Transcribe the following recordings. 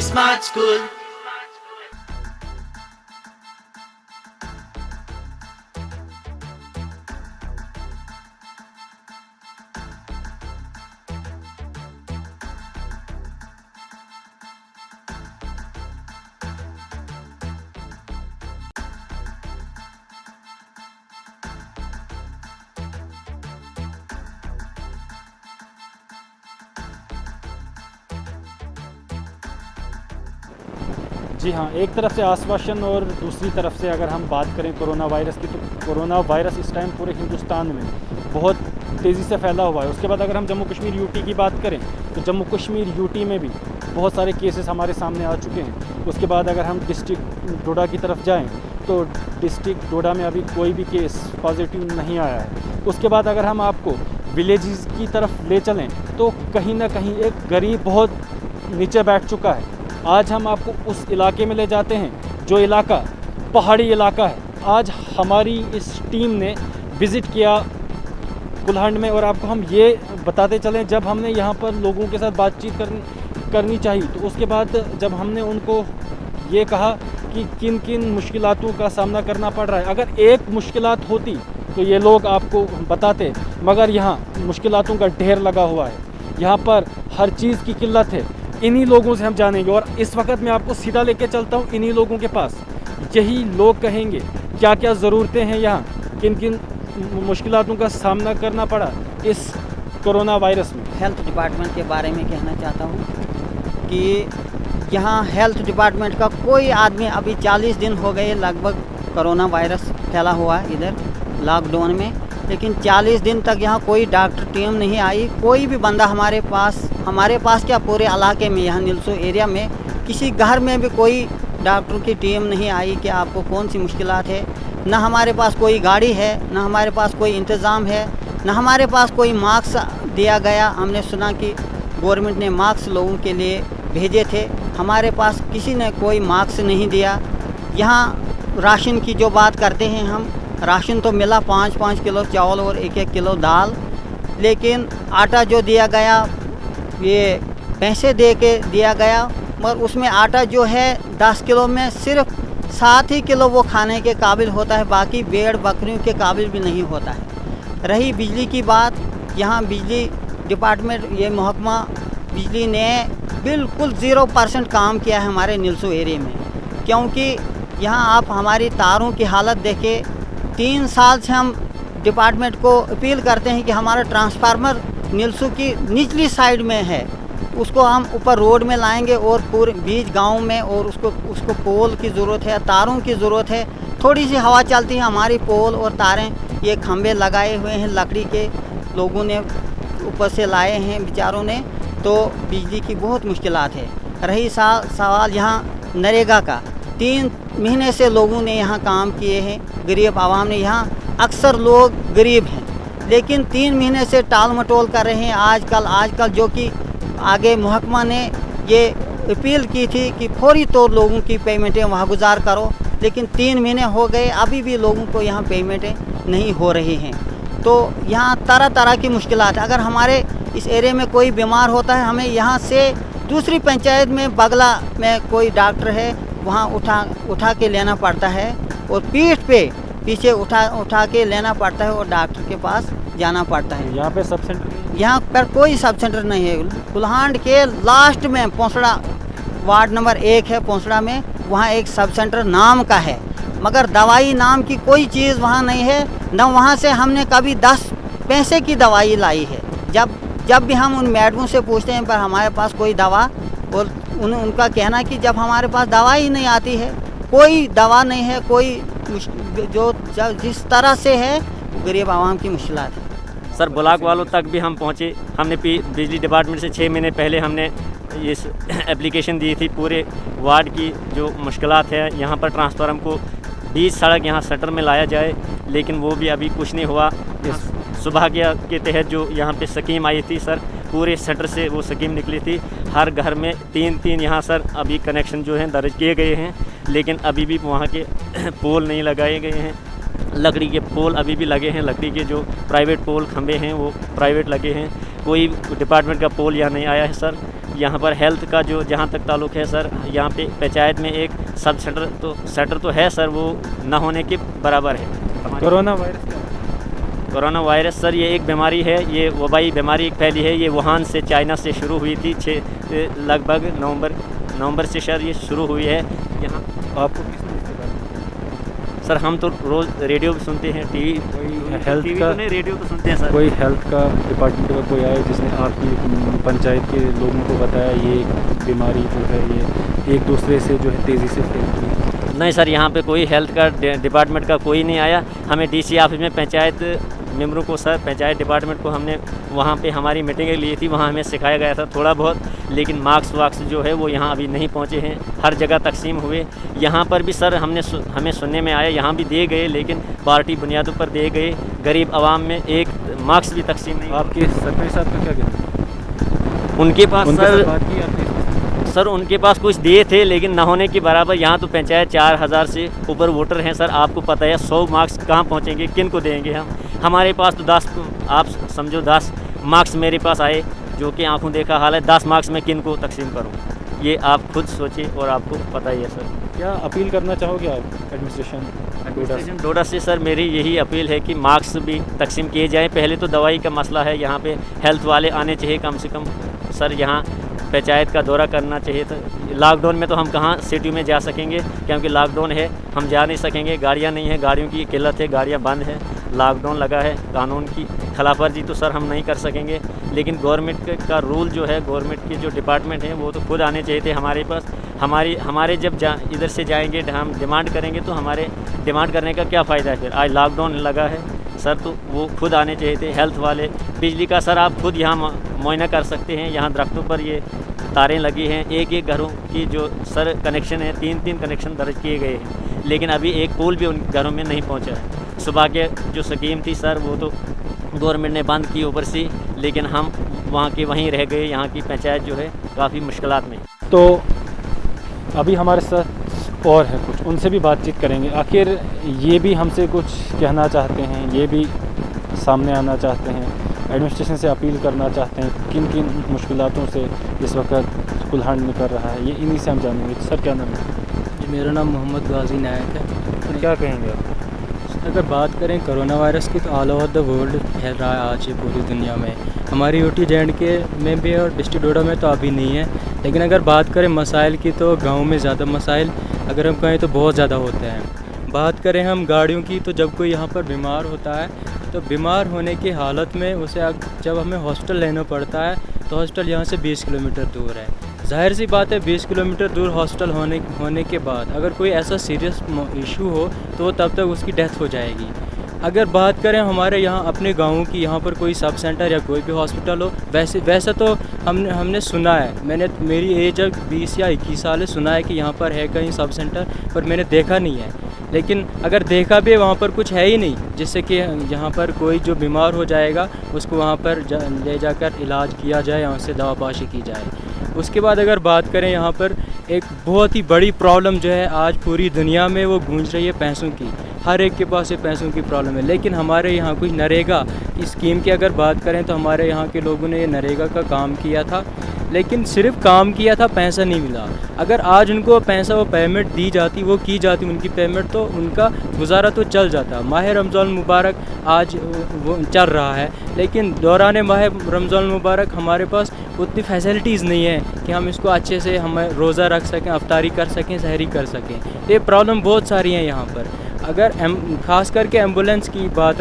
Smart School. जी हाँ, एक तरफ से आश्वासन और दूसरी तरफ से अगर हम बात करें कोरोना वायरस की, तो कोरोना वायरस इस टाइम पूरे हिंदुस्तान में बहुत तेज़ी से फैला हुआ है। उसके बाद अगर हम जम्मू कश्मीर यूटी की बात करें तो जम्मू कश्मीर यूटी में भी बहुत सारे केसेस हमारे सामने आ चुके हैं। उसके बाद अगर हम डिस्ट्रिक्ट डोडा की तरफ जाएं तो डिस्ट्रिक्ट डोडा में अभी कोई भी केस पॉजिटिव नहीं आया है। उसके बाद अगर हम आपको विलेजेस की तरफ ले चलें तो कहीं ना कहीं एक गरीब बहुत नीचे बैठ चुका है। आज हम आपको उस इलाके में ले जाते हैं जो इलाका पहाड़ी इलाका है। आज हमारी इस टीम ने विज़िट किया कुल्हांड में, और आपको हम ये बताते चलें, जब हमने यहाँ पर लोगों के साथ बातचीत करनी चाहिए तो उसके बाद जब हमने उनको ये कहा कि किन किन मुश्किलातों का सामना करना पड़ रहा है, अगर एक मुश्किलात होती तो ये लोग आपको बताते, मगर यहाँ मुश्किलातों का ढेर लगा हुआ है। यहाँ पर हर चीज़ की किल्लत है। इन्हीं लोगों से हम जानेंगे, और इस वक्त मैं आपको सीधा लेके चलता हूँ इन्हीं लोगों के पास। यही लोग कहेंगे क्या क्या ज़रूरतें हैं यहाँ, किन किन मुश्किलातों का सामना करना पड़ा इस कोरोना वायरस में। हेल्थ डिपार्टमेंट के बारे में कहना चाहता हूँ कि यहाँ हेल्थ डिपार्टमेंट का कोई आदमी, अभी 40 दिन हो गए लगभग कोरोना वायरस फैला हुआ है इधर लॉकडाउन में, लेकिन 40 दिन तक यहाँ कोई डॉक्टर टीम नहीं आई। कोई भी बंदा हमारे पास क्या पूरे इलाके में, यहाँ नीलसो एरिया में किसी घर में भी कोई डॉक्टर की टीम नहीं आई कि आपको कौन सी मुश्किलात है। न हमारे पास कोई गाड़ी है, न हमारे पास कोई इंतज़ाम है, न हमारे पास कोई मास्क दिया गया। हमने सुना कि गवर्नमेंट ने मास्क लोगों के लिए भेजे थे, हमारे पास किसी ने कोई मास्क नहीं दिया। यहाँ राशन की जो बात करते हैं हम, राशन तो मिला 5-5 किलो चावल और 1-1 किलो दाल, लेकिन आटा जो दिया गया ये पैसे दे के दिया गया, मगर उसमें आटा जो है 10 किलो में सिर्फ 7 ही किलो वो खाने के काबिल होता है, बाकी भेड़ बकरियों के काबिल भी नहीं होता है। रही बिजली की बात, यहाँ बिजली डिपार्टमेंट, ये महकमा बिजली ने बिल्कुल 0% काम किया है हमारे नीलसो एरिया में, क्योंकि यहाँ आप हमारी तारों की हालत देखें। 3 साल से हम डिपार्टमेंट को अपील करते हैं कि हमारा ट्रांसफार्मर नीलसू की निचली साइड में है, उसको हम ऊपर रोड में लाएंगे और पूरे बीच गांव में, और उसको पोल की ज़रूरत है, तारों की ज़रूरत है। थोड़ी सी हवा चलती है, हमारी पोल और तारें, ये खंभे लगाए हुए हैं लकड़ी के, लोगों ने ऊपर से लाए हैं बेचारों ने, तो बिजली की बहुत मुश्किलात है। रही सवाल यहाँ नरेगा का, 3 महीने से लोगों ने यहाँ काम किए हैं, गरीब आवाम ने, यहाँ अक्सर लोग गरीब हैं, लेकिन 3 महीने से टाल मटोल कर रहे हैं। आजकल जो कि आगे महकमा ने ये अपील की थी कि फौरी तौर लोगों की पेमेंटें वहाँ गुजार करो, लेकिन 3 महीने हो गए, अभी भी लोगों को यहाँ पेमेंटें नहीं हो रही हैं। तो यहाँ तरह तरह की मुश्किलात है। अगर हमारे इस एरिया में कोई बीमार होता है, हमें यहाँ से दूसरी पंचायत में बगला में कोई डॉक्टर है, वहाँ उठा के लेना पड़ता है, और पीछे उठा के लेना पड़ता है और डॉक्टर के पास जाना पड़ता है। यहाँ पे सब सेंटर, यहाँ पर कोई सब सेंटर नहीं है। कुल्हांड के लास्ट में पोंसड़ा वार्ड नंबर 1 है, पोंसड़ा में, वहाँ एक सब सेंटर नाम का है, मगर दवाई नाम की कोई चीज़ वहाँ नहीं है। न वहाँ से हमने कभी 10 पैसे की दवाई लाई है। जब भी हम उन मैडमों से पूछते हैं पर हमारे पास कोई दवा, और उनका कहना कि जब हमारे पास दवा ही नहीं आती है, कोई दवा नहीं है, कोई जो जिस तरह से है गरीब आवाम की मुश्किलात है। सर ब्लॉक वालों तक भी हम पहुँचे। हमने बिजली डिपार्टमेंट से 6 महीने पहले हमने इस एप्लीकेशन दी थी पूरे वार्ड की जो मुश्किलात है। यहाँ पर ट्रांसफार्मर को 20 सड़क यहाँ शटर में लाया जाए, लेकिन वो भी अभी कुछ नहीं हुआ। सुबह के तहत जो यहाँ पे स्कीम आई थी सर, पूरे शटर से वो स्कीम निकली थी। हर घर में 3-3 यहाँ सर अभी कनेक्शन जो हैं दर्ज किए गए हैं, लेकिन अभी भी वहाँ के पोल नहीं लगाए गए हैं। लकड़ी के पोल अभी भी लगे हैं, लकड़ी के जो प्राइवेट पोल खंबे हैं वो प्राइवेट लगे हैं। कोई डिपार्टमेंट का पोल यहाँ नहीं आया है सर। यहाँ पर हेल्थ का जो जहाँ तक ताल्लुक़ है सर, यहाँ पे पंचायत में एक सब सेंटर तो है सर, वो ना होने के बराबर है। कोरोना वायरस क्या है? कोरोना वायरस सर ये एक बीमारी है, ये वबाई बीमारी एक फैली है। ये वुहान से, चाइना से शुरू हुई थी। लगभग नवंबर से सर ये शुरू हुई है। यहाँ आपको किसने इसके बारे में? सर हम तो रोज़ रेडियो भी सुनते हैं, टीवी हेल्थ टीवी का तो नहीं, रेडियो तो सुनते हैं सर। कोई हेल्थ का डिपार्टमेंट का कोई आया जिसने आपकी पंचायत के लोगों को बताया ये बीमारी जो है ये एक दूसरे से जो है तेज़ी से फैलती है? नहीं सर, यहाँ पे कोई हेल्थ का डिपार्टमेंट का कोई नहीं आया। हमें डीसी ऑफिस में पंचायत मेंबरों को सर, पंचायत डिपार्टमेंट को हमने वहाँ पे हमारी मीटिंग ली थी, वहाँ हमें सिखाया गया था थोड़ा बहुत, लेकिन मार्क्स वाक्स जो है वो यहाँ अभी नहीं पहुँचे हैं। हर जगह तकसीम हुए। यहाँ पर भी सर हमें सुनने में आया यहाँ भी दिए गए, लेकिन पार्टी बुनियादों पर दिए गए। गरीब आवाम में एक मार्क्स भी तकसीम नहीं। आपके सरपंच साहब का क्या कहना? उनके पास उनके सर साथ बात की आपने? सर उनके पास कुछ दिए थे, लेकिन ना होने के बराबर। यहाँ तो पंचायत 4000 से ऊपर वोटर हैं सर, आपको पता है। 100 मार्क्स कहाँ पहुँचेंगे, किन को देंगे हम? हमारे पास तो 10, आप समझो 10 मार्क्स मेरे पास आए, जो कि आंखों देखा हाल है। 10 मार्क्स में किन को तकसीम करूँ, ये आप खुद सोचिए और आपको पता ही है सर। क्या अपील करना चाहोगे आप एडमिनिस्ट्रेशन डोडा से? सर मेरी यही अपील है कि मार्क्स भी तकसीम किए जाएँ। पहले तो दवाई का मसला है, यहाँ पे हेल्थ वाले आने चाहिए कम से कम सर। यहाँ पंचायत का दौरा करना चाहिए था। लॉकडाउन में तो हम कहाँ सिटी में जा सकेंगे, क्योंकि लॉकडाउन है, हम जा नहीं सकेंगे। गाड़ियाँ नहीं है, गाड़ियों की किल्लत है, गाड़ियाँ बंद है, लॉकडाउन लगा है। कानून की खिलाफवर्जी तो सर हम नहीं कर सकेंगे, लेकिन गवर्नमेंट का रूल जो है, गवर्नमेंट के जो डिपार्टमेंट हैं वो तो खुद आने चाहिए थे हमारे पास। हमारे जब इधर से जाएंगे, हम डिमांड करेंगे, तो हमारे डिमांड करने का क्या फ़ायदा है फिर? आज लॉकडाउन लगा है सर, तो वो खुद आने चाहिए थे हेल्थ वाले। बिजली का सर आप खुद यहाँ मुआयना कर सकते हैं। यहाँ दरख्तों पर ये तारें लगी हैं, एक घरों की जो सर कनेक्शन है, 3 कनेक्शन दर्ज किए गए हैं, लेकिन अभी एक पोल भी उन घरों में नहीं पहुँचा है। सुबह के जो स्कीम थी सर, वो तो गवर्नमेंट ने बंद की ऊपर से, लेकिन हम वहाँ के वहीं रह गए। यहाँ की पंचायत जो है काफ़ी मुश्किलात में। तो अभी हमारे साथ और है कुछ, उनसे भी बातचीत करेंगे। आखिर ये भी हमसे कुछ कहना चाहते हैं, ये भी सामने आना चाहते हैं, एडमिनिस्ट्रेशन से अपील करना चाहते हैं किन किन मुश्किलातों से इस वक्त कुल्हाड़ निकल रहा है। ये इन्हीं से हम जानेंगे। सर क्या नाम है? जी मेरा नाम मोहम्मद गाजी नायक है। तो क्या कहेंगे आप? अगर बात करें कोरोना वायरस की, तो ऑल ओवर द वर्ल्ड फैल रहा है आज ये पूरी दुनिया में। हमारी यूटी J&K में भी और डिस्ट्रिक्ट डोडा में तो अभी नहीं है, लेकिन अगर बात करें मसाइल की, तो गांव में ज़्यादा मसाइल अगर हम कहें तो बहुत ज़्यादा होते हैं। बात करें हम गाड़ियों की, तो जब कोई यहाँ पर बीमार होता है, तो बीमार होने की हालत में उसे जब हमें हॉस्पिटल लेना पड़ता है, तो हॉस्पिटल यहाँ से 20 किलोमीटर दूर है। जाहिर सी बात है, 20 किलोमीटर दूर हॉस्पिटल होने के बाद अगर कोई ऐसा सीरियस इशू हो, तो तब तक उसकी डेथ हो जाएगी। अगर बात करें हमारे यहाँ अपने गाँव की, यहाँ पर कोई सब सेंटर या कोई भी हॉस्पिटल हो, वैसे तो हमने सुना है, मेरी एज अब 20 या 21 साल है, सुना है कि यहाँ पर है कहीं सब सेंटर, पर मैंने देखा नहीं है। लेकिन अगर देखा भी, वहाँ पर कुछ है ही नहीं, जिससे कि यहाँ पर कोई जो बीमार हो जाएगा उसको वहाँ पर ले जाकर इलाज किया जाए, यहाँ से दवापाशी की जाए। उसके बाद अगर बात करें, यहाँ पर एक बहुत ही बड़ी प्रॉब्लम जो है आज पूरी दुनिया में वो गूंज रही है, पैसों की। हर एक के पास ये पैसों की प्रॉब्लम है। लेकिन हमारे यहाँ कुछ नरेगा की स्कीम की अगर बात करें, तो हमारे यहाँ के लोगों ने ये नरेगा का काम किया था, लेकिन सिर्फ काम किया था, पैसा नहीं मिला। अगर आज उनको पैसा, वो पेमेंट दी जाती, वो की जाती उनकी पेमेंट, तो उनका गुजारा तो चल जाता। माह रमज़ान मुबारक आज वो चल रहा है, लेकिन दौरान माह रमज़ान मुबारक हमारे पास उतनी फैसिलिटीज़ नहीं है कि हम इसको अच्छे से हम रोज़ा रख सकें, अफ्तारी कर सकें, सहरी कर सकें। ये प्रॉब्लम बहुत सारी हैं यहाँ पर। अगर ख़ास करके एम्बुलेंस की बात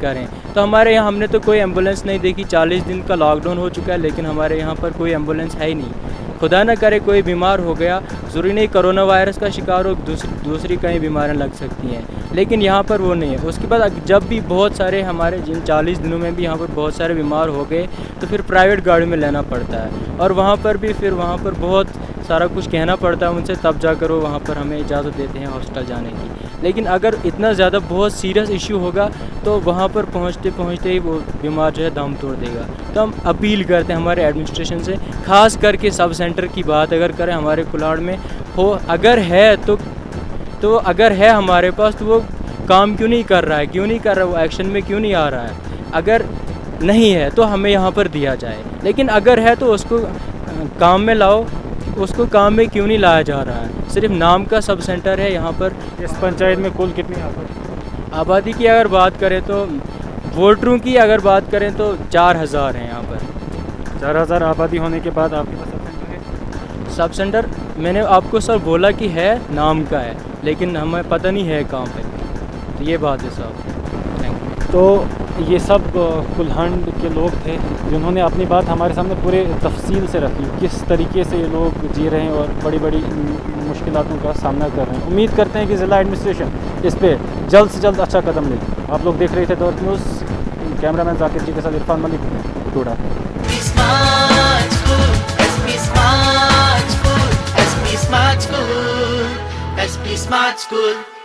करें, तो हमारे यहाँ हमने तो कोई एम्बुलेंस नहीं देखी। 40 दिन का लॉकडाउन हो चुका है, लेकिन हमारे यहाँ पर कोई एम्बुलेंस है ही नहीं। खुदा न करे कोई बीमार हो गया, ज़रूरी नहीं कोरोना वायरस का शिकार हो, दूसरी कई बीमारियाँ लग सकती हैं, लेकिन यहाँ पर वो नहीं है। उसके बाद जब भी बहुत सारे हमारे जिन 40 दिनों में भी यहाँ पर बहुत सारे बीमार हो गए, तो फिर प्राइवेट गाड़ी में लेना पड़ता है, और वहाँ पर भी फिर वहाँ पर बहुत सारा कुछ कहना पड़ता है उनसे, तब जाकर वो वहाँ पर हमें इजाज़त देते हैं हॉस्पिटल जाने की। लेकिन अगर इतना ज़्यादा बहुत सीरियस इशू होगा, तो वहाँ पर पहुँचते पहुँचते ही वो बीमार जो है दम तोड़ देगा। तो हम अपील करते हैं हमारे एडमिनिस्ट्रेशन से, ख़ास करके सब सेंटर की बात अगर करें हमारे कुल्हाड़ में हो, अगर है तो अगर है हमारे पास, तो वो काम क्यों नहीं कर रहा है, वो एक्शन में क्यों नहीं आ रहा है। अगर नहीं है तो हमें यहाँ पर दिया जाए, लेकिन अगर है तो उसको काम में लाओ, उसको काम में क्यों नहीं लाया जा रहा है? सिर्फ नाम का सब सेंटर है यहाँ पर। इस पंचायत में कुल कितनी आबादी? आबादी की अगर बात करें तो, वोटरों की अगर बात करें तो 4000 हैं यहाँ पर। 4000 आबादी होने के बाद आपके पास सब सेंटर है? सब सेंटर मैंने आपको सर बोला कि है, नाम का है, लेकिन हमें पता नहीं है कहाँ पे। तो ये बात है साहब। Thank you. तो ये सब कुल्हांड के लोग थे जिन्होंने अपनी बात हमारे सामने पूरे तफसील से रखी, किस तरीके से ये लोग जी रहे हैं और बड़ी बड़ी मुश्किलातों का सामना कर रहे हैं। उम्मीद करते हैं कि ज़िला एडमिनिस्ट्रेशन इस पर जल्द से जल्द अच्छा कदम ले। आप लोग देख रहे थे दौर न्यूज़, कैमरामैन जाकिर जी के साथ Irfan Malik, Toda. SP Smart School.